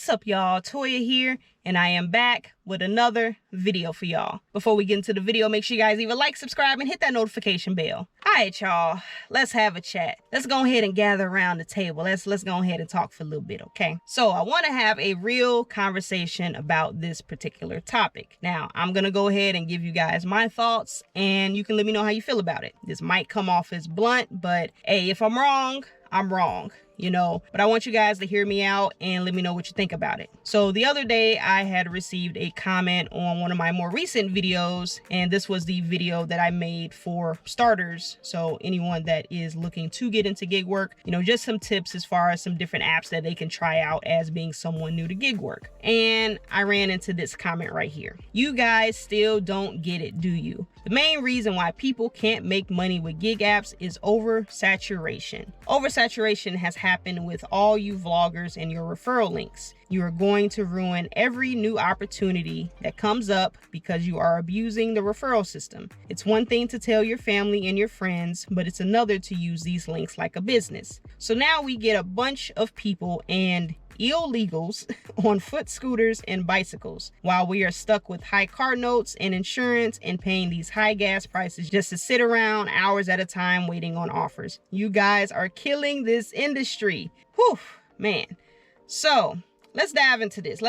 What's up, y'all? Toya here, and I am back with another video for y'all. Before we get into the video, make sure you guys either like, subscribe, and hit that notification bell. All right, y'all, let's have a chat. Let's go ahead and gather around the table. Let's go ahead and talk for a little bit, okay? So I want to have a real conversation about this particular topic. Now, I'm going to go ahead and give you guys my thoughts, and you can let me know how you feel about it. This might come off as blunt, but hey, if I'm wrong, I'm wrong. But I want you guys to hear me out and let me know what you think about it. So the other day I had received a comment on one of my more recent videos, and this was the video that I made for starters. So anyone that is looking to get into gig work, just some tips as far as some different apps that they can try out as being someone new to gig work. And I ran into this comment right here. You guys still don't get it, do you? The main reason why people can't make money with gig apps is oversaturation. Oversaturation has happened with all you vloggers and your referral links. You are going to ruin every new opportunity that comes up because you are abusing the referral system. It's one thing to tell your family and your friends, but it's another to use these links like a business. So now we get a bunch of people and illegals on foot scooters and bicycles while we are stuck with high car notes and insurance and paying these high gas prices just to sit around hours at a time waiting on offers. You guys are killing this industry. Whew, man. So let's dive into this,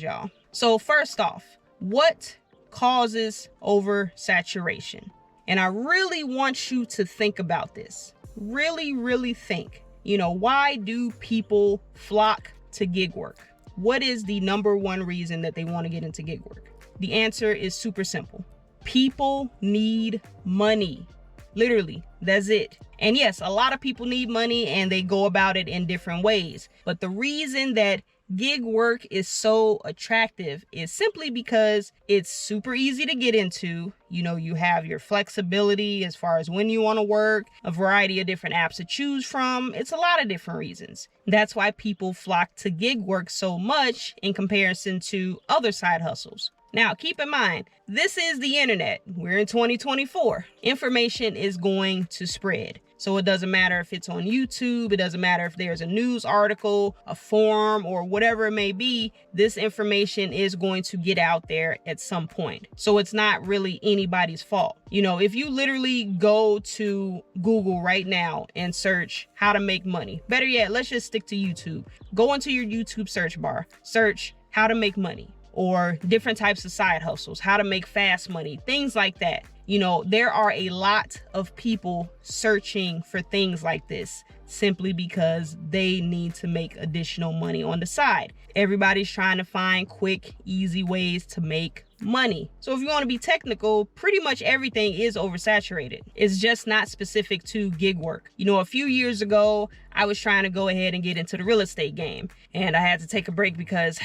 y'all. So first off, what causes oversaturation? And I really want you to think about this. Really think. Why do people flock to gig work? What is the number one reason that they want to get into gig work? The answer is super simple. People need money. Literally, that's it. And yes, a lot of people need money and they go about it in different ways. But the reason that gig work is so attractive is simply because it's super easy to get into. You have your flexibility as far as when you want to work, a variety of different apps to choose from. It's a lot of different reasons. That's why people flock to gig work so much in comparison to other side hustles. Now, keep in mind, this is the internet. We're in 2024. Information is going to spread. So it doesn't matter if it's on YouTube, it doesn't matter if there's a news article, a forum, or whatever it may be, this information is going to get out there at some point. So it's not really anybody's fault. If you literally go to Google right now and search how to make money, better yet, let's just stick to YouTube. Go into your YouTube search bar, search how to make money, or different types of side hustles, how to make fast money, things like that. There are a lot of people searching for things like this simply because they need to make additional money on the side. Everybody's trying to find quick, easy ways to make money. So if you want to be technical, pretty much everything is oversaturated. It's just not specific to gig work. A few years ago, I was trying to go ahead and get into the real estate game, and I had to take a break because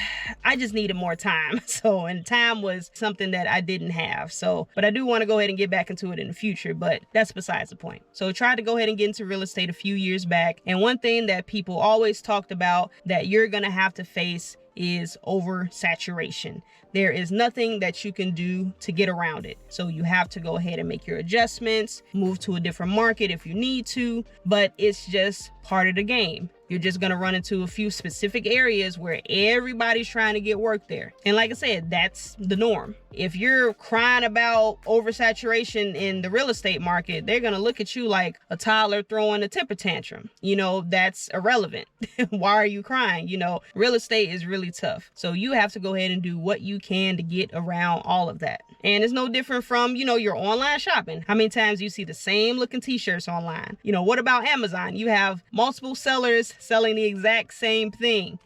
I just needed more time. And time was something that I didn't have. But I do want to go ahead and get back into it in the future, but that's besides the point. So I tried to go ahead and get into real estate a few years back. And one thing that people always talked about that you're going to have to face is oversaturation. There is nothing that you can do to get around it. So you have to go ahead and make your adjustments, move to a different market if you need to, but it's just part of the game. You're just going to run into a few specific areas where everybody's trying to get work there. And like I said, that's the norm. If you're crying about oversaturation in the real estate market, they're going to look at you like a toddler throwing a temper tantrum. That's irrelevant. Why are you crying? Real estate is really tough. So you have to go ahead and do what you can to get around all of that. And it's no different from, your online shopping. How many times you see the same looking t-shirts online? What about Amazon? You have multiple sellers selling the exact same thing.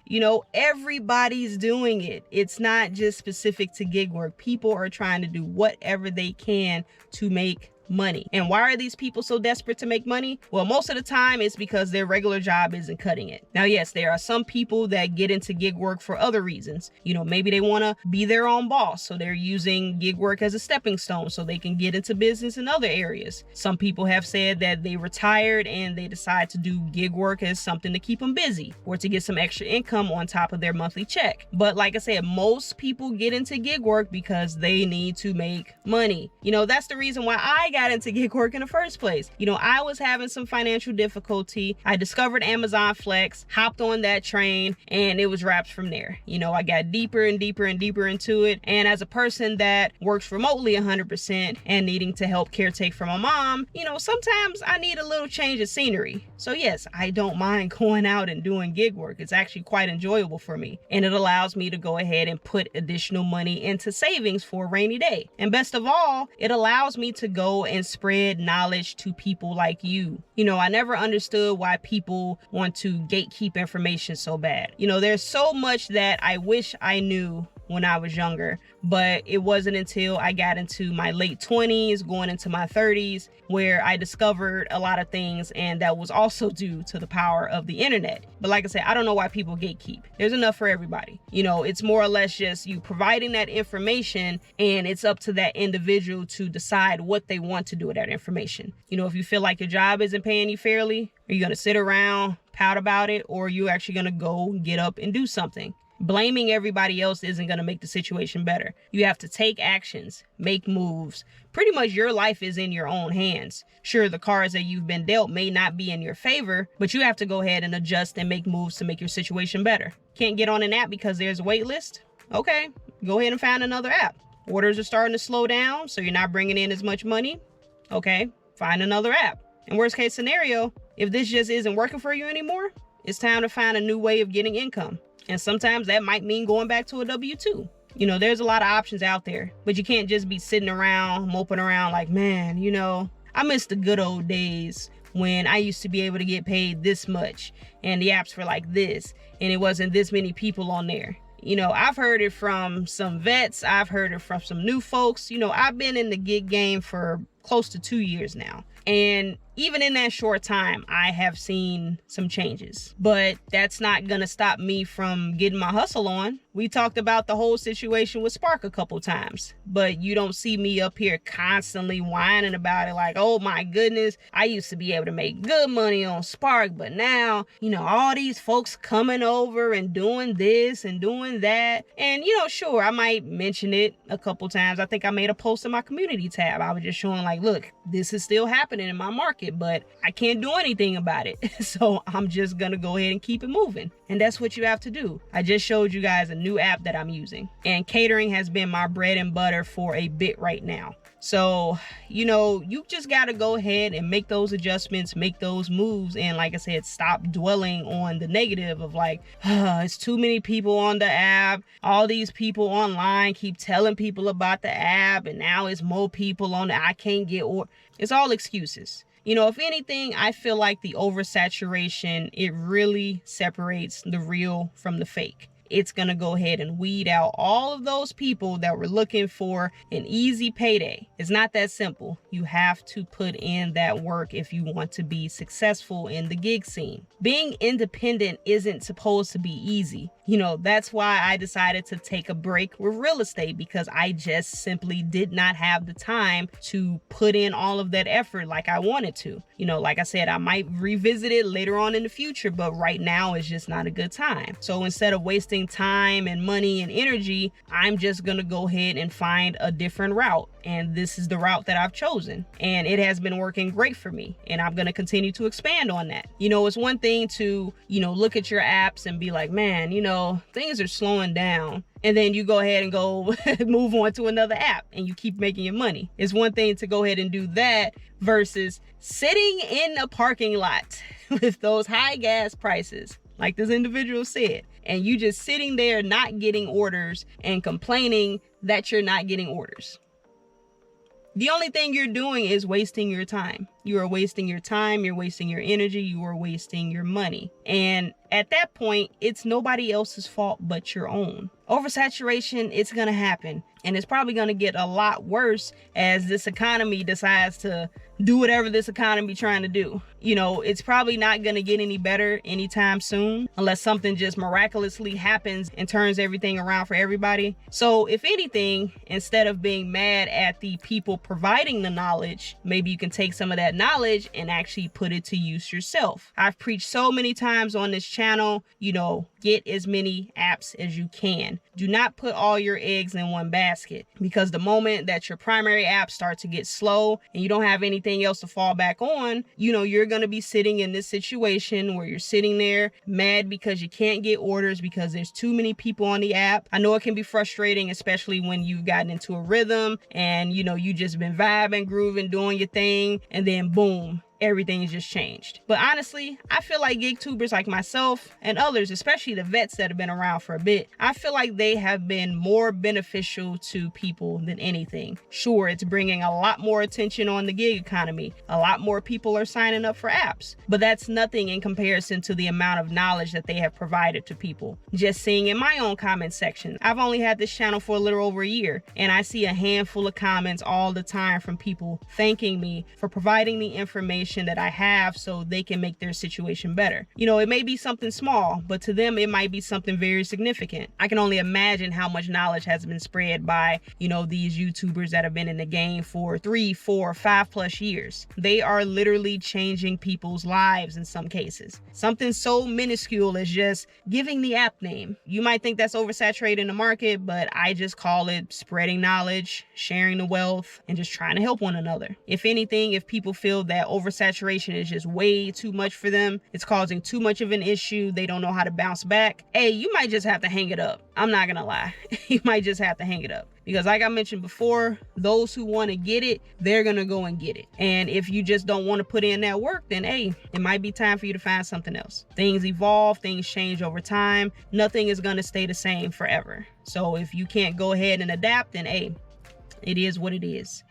Everybody's doing it. It's not just specific to gig work. People are trying to do whatever they can to make money. And why are these people so desperate to make money? Well, most of the time it's because their regular job isn't cutting it. Now, yes, there are some people that get into gig work for other reasons. Maybe they want to be their own boss, so they're using gig work as a stepping stone so they can get into business in other areas. Some people have said that they retired and they decide to do gig work as something to keep them busy or to get some extra income on top of their monthly check. But like I said, most people get into gig work because they need to make money. That's the reason why I got into gig work in the first place. You know, I was having some financial difficulty. I discovered Amazon Flex, hopped on that train, and it was wraps from there. You know, I got deeper and deeper and deeper into it. And as a person that works remotely 100% and needing to help caretake for my mom, you know, sometimes I need a little change of scenery. So yes, I don't mind going out and doing gig work. It's actually quite enjoyable for me. And it allows me to go ahead and put additional money into savings for a rainy day. And best of all, it allows me to go and spread knowledge to people like you. You know, I never understood why people want to gatekeep information so bad. You know, there's so much that I wish I knew when I was younger, but it wasn't until I got into my late 20s, going into my 30s, where I discovered a lot of things, and that was also due to the power of the internet. But like I said, I don't know why people gatekeep. There's enough for everybody. You know, it's more or less just you providing that information, and it's up to that individual to decide what they want to do with that information. You know, if you feel like your job isn't paying you fairly, are you gonna sit around, pout about it, or are you actually gonna go get up and do something? Blaming everybody else isn't going to make the situation better. You have to take actions, make moves. Pretty much your life is in your own hands. Sure, the cards that you've been dealt may not be in your favor, but you have to go ahead and adjust and make moves to make your situation better. Can't get on an app because there's a wait list? Okay, go ahead and find another app. Orders are starting to slow down, so you're not bringing in as much money? Okay, find another app. In worst case scenario, if this just isn't working for you anymore, it's time to find a new way of getting income. And sometimes that might mean going back to a W-2. You know, there's a lot of options out there, but you can't just be sitting around, moping around like, man, you know, I miss the good old days when I used to be able to get paid this much and the apps were like this and it wasn't this many people on there. You know, I've heard it from some vets. I've heard it from some new folks. You know, I've been in the gig game for close to 2 years now. And even in that short time, I have seen some changes, but that's not gonna stop me from getting my hustle on. We talked about the whole situation with Spark a couple times, but you don't see me up here constantly whining about it like, oh my goodness, I used to be able to make good money on Spark, but now, you know, all these folks coming over and doing this and doing that. And, you know, sure, I might mention it a couple times. I think I made a post in my community tab. I was just showing like, look, this is still happening in my market, but I can't do anything about it. So I'm just gonna go ahead and keep it moving. And that's what you have to do. I just showed you guys a new app that I'm using, and catering has been my bread and butter for a bit right now. So, you know, you just got to go ahead and make those adjustments, make those moves. And like I said, stop dwelling on the negative of like, it's too many people on the app. All these people online keep telling people about the app, and now it's more people on I can't get, or it's all excuses. You know, if anything, I feel like the oversaturation, it really separates the real from the fake. It's going to go ahead and weed out all of those people that were looking for an easy payday. It's not that simple. You have to put in that work if you want to be successful in the gig scene. Being independent isn't supposed to be easy. You know, that's why I decided to take a break with real estate, because I just simply did not have the time to put in all of that effort like I wanted to. You know, like I said, I might revisit it later on in the future, but right now it's just not a good time. So instead of wasting time and money and energy, I'm just gonna go ahead and find a different route. And this is the route that I've chosen. And it has been working great for me. And I'm gonna continue to expand on that. You know, it's one thing to, you know, look at your apps and be like, man, you know, things are slowing down. And then you go ahead and go move on to another app and you keep making your money. It's one thing to go ahead and do that versus sitting in a parking lot with those high gas prices, like this individual said, and you just sitting there not getting orders and complaining that you're not getting orders. The only thing you're doing is wasting your time. You are wasting your time, you're wasting your energy, you are wasting your money. And at that point, it's nobody else's fault but your own. Oversaturation, it's gonna happen. And it's probably gonna get a lot worse as this economy decides to do whatever this economy trying to do. You know, it's probably not gonna get any better anytime soon unless something just miraculously happens and turns everything around for everybody. So if anything, instead of being mad at the people providing the knowledge, maybe you can take some of that knowledge and actually put it to use yourself. I've preached so many times on this channel, you know, get as many apps as you can. Do not put all your eggs in one basket, because the moment that your primary app starts to get slow and you don't have anything else to fall back on, you're going to be sitting in this situation where you're sitting there mad because you can't get orders because there's too many people on the app. I know it can be frustrating, especially when you've gotten into a rhythm and you just been vibing, grooving, doing your thing, and then boom, everything's just changed. But honestly, I feel like gig tubers like myself and others, especially the vets that have been around for a bit, I feel like they have been more beneficial to people than anything. Sure, it's bringing a lot more attention on the gig economy. A lot more people are signing up for apps, but that's nothing in comparison to the amount of knowledge that they have provided to people. Just seeing in my own comment section, I've only had this channel for a little over a year, and I see a handful of comments all the time from people thanking me for providing the information that I have so they can make their situation better. It may be something small, but to them it might be something very significant. I can only imagine how much knowledge has been spread by, these YouTubers that have been in the game for 3, 4, 5+ years. They are literally changing people's lives in some cases. Something so minuscule as just giving the app name. You might think that's oversaturating the market, but I just call it spreading knowledge, sharing the wealth, and just trying to help one another. If anything, if people feel that oversaturation is just way too much for them, it's causing too much of an issue, they don't know how to bounce back, hey, you might just have to hang it up. I'm not gonna lie. You might just have to hang it up. Because like I mentioned before, those who want to get it, they're gonna go and get it. And if you just don't want to put in that work, then hey, it might be time for you to find something else. Things evolve, things change over time. Nothing is gonna stay the same forever. So if you can't go ahead and adapt, then hey, it is what it is.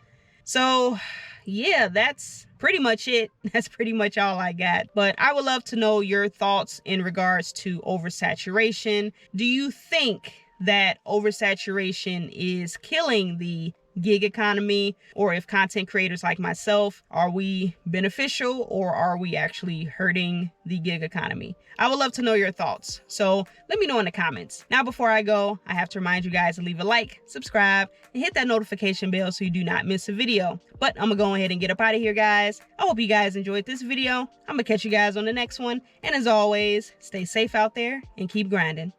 So yeah, that's pretty much it. That's pretty much all I got. But I would love to know your thoughts in regards to oversaturation. Do you think that oversaturation is killing the gig economy, or if content creators like myself, are we beneficial or are we actually hurting the gig economy? I would love to know your thoughts, so let me know in the comments. Now before I go, I have to remind you guys to leave a like, subscribe, and hit that notification bell so you do not miss a video. But I'm gonna go ahead and get up out of here, guys. I hope you guys enjoyed this video. I'm gonna catch you guys on the next one, and as always, stay safe out there and keep grinding.